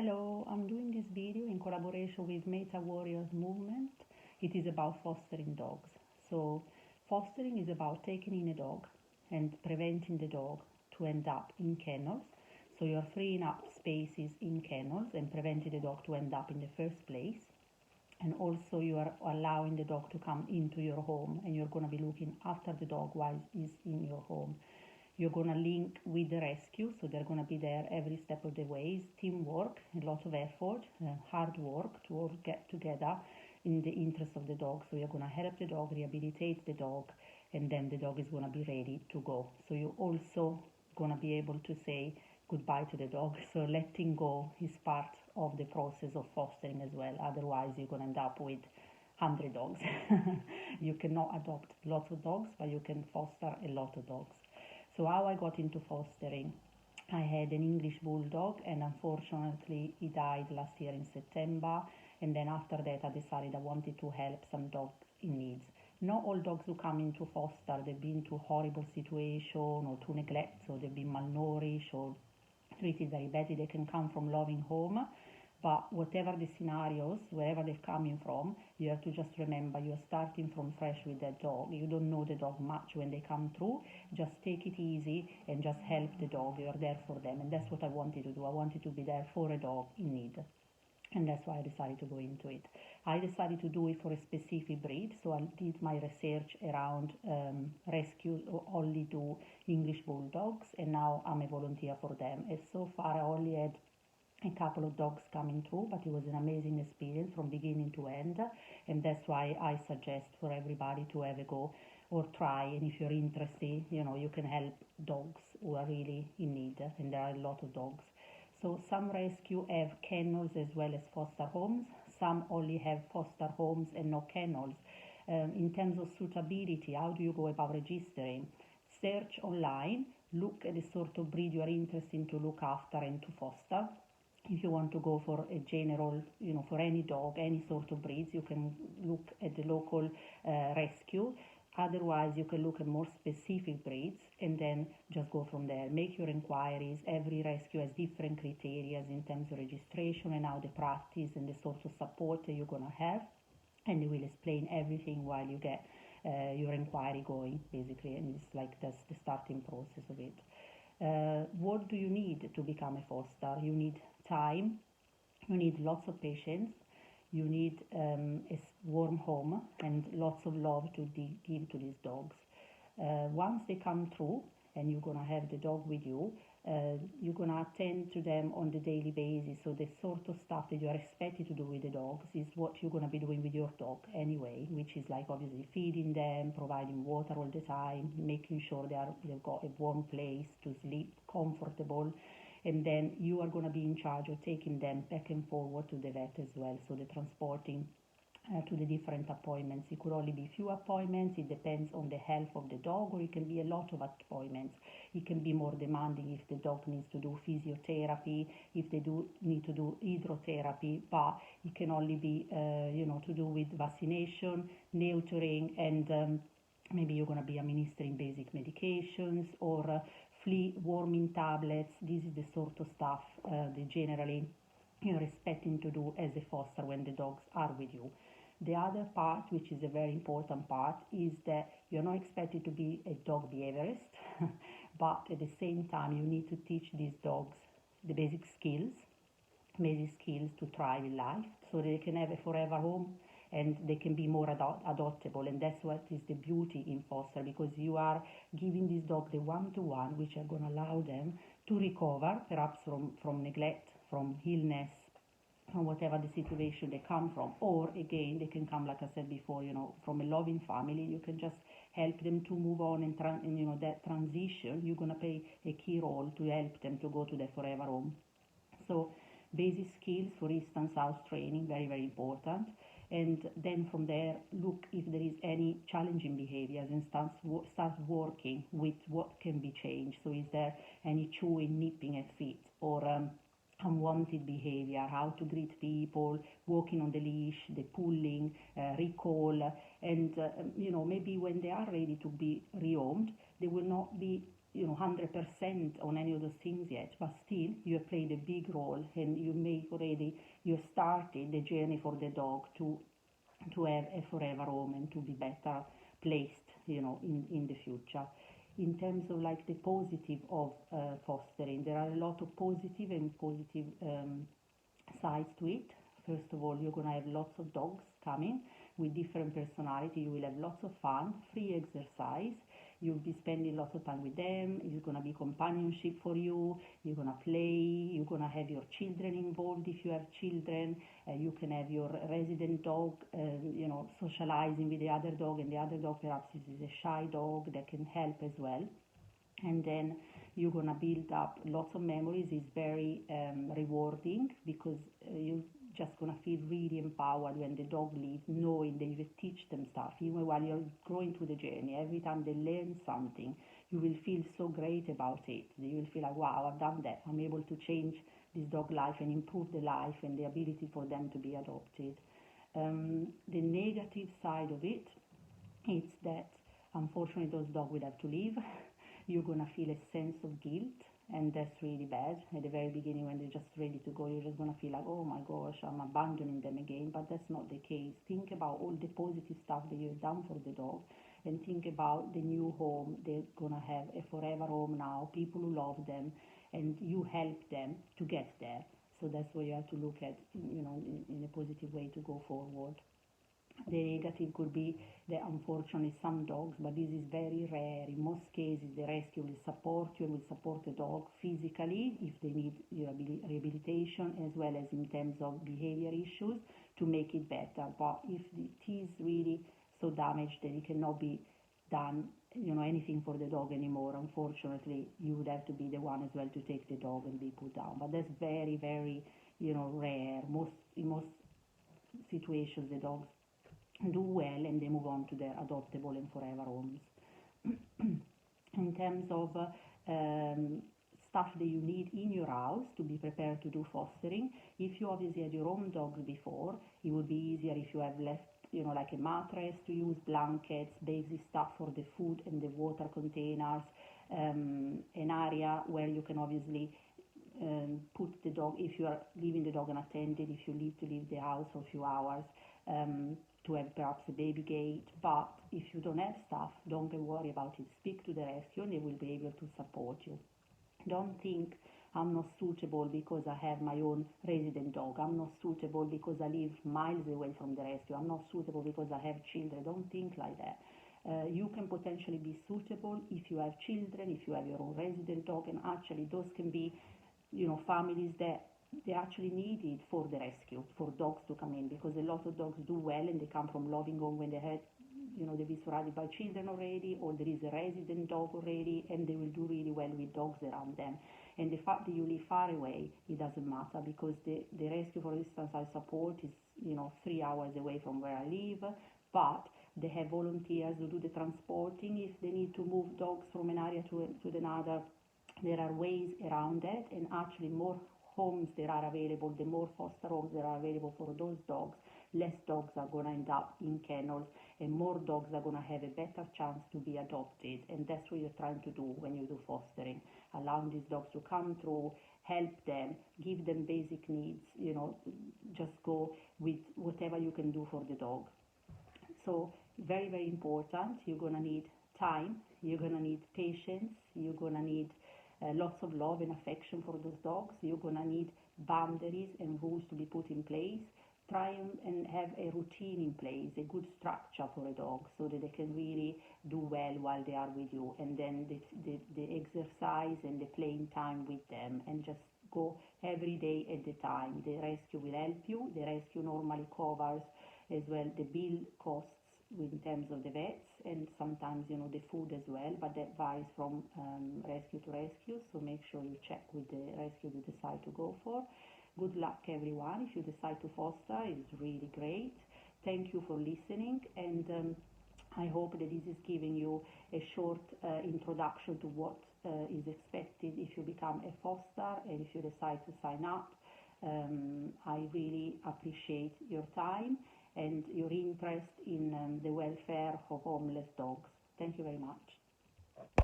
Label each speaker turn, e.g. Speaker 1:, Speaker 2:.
Speaker 1: Hello, I'm doing this video in collaboration with Metta Warriors Movement. It is about fostering dogs. So fostering is about taking in a dog and preventing the dog to end up in kennels. So you're freeing up spaces in kennels and preventing the dog to end up in the first place. And also you are allowing the dog to come into your home, and you're going to be looking after the dog while he's in your home. You're going to link with the rescue, so they're going to be there every step of the way. It's teamwork, a lot of effort, hard work to all get together in the interest of the dog. So you're going to help the dog, rehabilitate the dog, and then the dog is going to be ready to go. So you're also going to be able to say goodbye to the dog. So letting go is part of the process of fostering as well. Otherwise, you're going to end up with 100 dogs. You cannot adopt lots of dogs, but you can foster a lot of dogs. So how I got into fostering, I had an English bulldog, and unfortunately he died last year in September. And then after that I decided I wanted to help some dogs in need. Not all dogs who come into foster, they've been to horrible situation or to neglect, so they've been malnourished or treated very badly. They can come from loving home. But whatever the scenarios, wherever they're coming from, you have to just remember you're starting from fresh with that dog. You don't know the dog much when they come through. Just take it easy and just help the dog. You're there for them. And that's what I wanted to do. I wanted to be there for a dog in need. And that's why I decided to go into it. I decided to do it for a specific breed. So I did my research around rescue only to English bulldogs. And now I'm a volunteer for them. And so far I only had a couple of dogs coming through, but it was an amazing experience from beginning to end, and that's why I suggest for everybody to have a go or try. And if you're interested, you can help dogs who are really in need, and there are a lot of dogs. So some rescue have kennels as well as foster homes. Some only have foster homes and no kennels. In terms of suitability, how do you go about registering? Search online, look at the sort of breed you are interested in to look after and to foster. If you want to go for a general, for any dog, any sort of breeds, you can look at the local rescue. Otherwise, you can look at more specific breeds and then just go from there. Make your inquiries. Every rescue has different criteria in terms of registration and how they practice and the sort of support that you're going to have. And they will explain everything while you get your inquiry going, basically. And it's like that's the starting process of it. What do you need to become a foster? You need time, you need lots of patience, you need a warm home and lots of love to give to these dogs. Once they come through and you're going to have the dog with you, you're going to attend to them on the daily basis. So the sort of stuff that you are expected to do with the dogs is what you're going to be doing with your dog anyway, which is like obviously feeding them, providing water all the time, making sure they've got a warm place to sleep, comfortable. And then you are going to be in charge of taking them back and forward to the vet as well. So the transporting to the different appointments. It could only be few appointments. It depends on the health of the dog, or it can be a lot of appointments. It can be more demanding if the dog needs to do physiotherapy, if they do need to do hydrotherapy, but it can only be, to do with vaccination, neutering, and maybe you're going to be administering basic medications or flea warming tablets. This is the sort of stuff they generally you're expecting to do as a foster when the dogs are with you. The other part, which is a very important part, is that you're not expected to be a dog behaviorist, but at the same time you need to teach these dogs the basic skills to thrive in life, so they can have a forever home and they can be more adoptable. And that's what is the beauty in foster, because you are giving this dog the one-to-one, which are going to allow them to recover perhaps from neglect, from illness, from whatever the situation they come from. Or again, they can come, like I said before, from a loving family. You can just help them to move on and that transition. You're going to play a key role to help them to go to their forever home. So basic skills, for instance, house training, very, very important. And then from there, look if there is any challenging behaviors and start working with what can be changed. So is there any chewing, nipping at feet, or unwanted behavior, how to greet people, walking on the leash, the pulling, recall, and maybe when they are ready to be rehomed, they will not be 100% on any of those things yet, but still you have played a big role, and you started the journey for the dog to have a forever home and to be better placed, in the future. In terms of like the positive of fostering, there are a lot of positive sides to it. First of all, you're going to have lots of dogs coming with different personality. You will have lots of fun, free exercise. You'll be spending lots of time with them. It's going to be companionship for you. You're going to play. You're going to have your children involved if you have children. You can have your resident dog, socializing with the other dog, and the other dog perhaps is a shy dog that can help as well. And then you're going to build up lots of memories. It's very rewarding, because you're just going to feel really empowered when the dog leaves, knowing that you teach them stuff. Even while you're going through the journey, every time they learn something, you will feel so great about it. You will feel like, wow, I've done that. I'm able to change this dog life and improve the life and the ability for them to be adopted. The negative side of it is that unfortunately those dogs will have to leave. You're going to feel a sense of guilt, and that's really bad. At the very beginning, when they're just ready to go, you're just going to feel like, oh my gosh, I'm abandoning them again. But that's not the case. Think about all the positive stuff that you've done for the dog, and think about the new home. They're going to have a forever home now, people who love them, and you help them to get there. So that's what you have to look at, in a positive way to go forward. The negative could be that unfortunately some dogs, but this is very rare, in most cases the rescue will support you and will support the dog physically if they need rehabilitation, as well as in terms of behavior issues to make it better. But if it is really so damaged that it cannot be done, anything for the dog anymore, unfortunately you would have to be the one as well to take the dog and be put down. But that's very, very, rare. In most situations the dogs do well and they move on to their adoptable and forever homes. In terms of stuff that you need in your house to be prepared to do fostering, if you obviously had your own dogs before, it would be easier if you have left, like a mattress to use, blankets, basic stuff for the food and the water containers, an area where you can obviously put the dog, if you are leaving the dog unattended, if you need to leave the house for a few hours, to have perhaps a baby gate. But if you don't have stuff, don't worry about it. Speak to the rescue and they will be able to support you. Don't think, I'm not suitable because I have my own resident dog. I'm not suitable because I live miles away from the rescue. I'm not suitable because I have children. Don't think like that. You can potentially be suitable if you have children, if you have your own resident dog, and actually those can be, families that they actually need it for the rescue, for dogs to come in, because a lot of dogs do well and they come from loving home when they had, they've been surrounded by children already, or there is a resident dog already, and they will do really well with dogs around them. And the fact that you live far away, it doesn't matter, because the rescue, for instance, I support is, 3 hours away from where I live, but they have volunteers who do the transporting if they need to move dogs from an area to another. There are ways around that, and actually more homes that are available, the more foster homes that are available for those dogs, less dogs are going to end up in kennels, and more dogs are going to have a better chance to be adopted. And that's what you're trying to do when you do fostering, allowing these dogs to come through, help them, give them basic needs, just go with whatever you can do for the dog. So very, very important. You're going to need time, you're going to need patience, you're going to need lots of love and affection for those dogs. You're going to need boundaries and rules to be put in place. Try and have a routine in place, a good structure for a dog, so that they can really do well while they are with you. And then the exercise and the playing time with them, and just go every day at a time. The rescue will help you. The rescue normally covers as well the bill costs in terms of the vets, and sometimes the food as well, but that varies from rescue to rescue. So make sure you check with the rescue you decide to go for. Good luck, everyone. If you decide to foster, it's really great. Thank you for listening, and I hope that this is giving you a short introduction to what is expected if you become a foster and if you decide to sign up. I really appreciate your time and your interest in the welfare of homeless dogs. Thank you very much.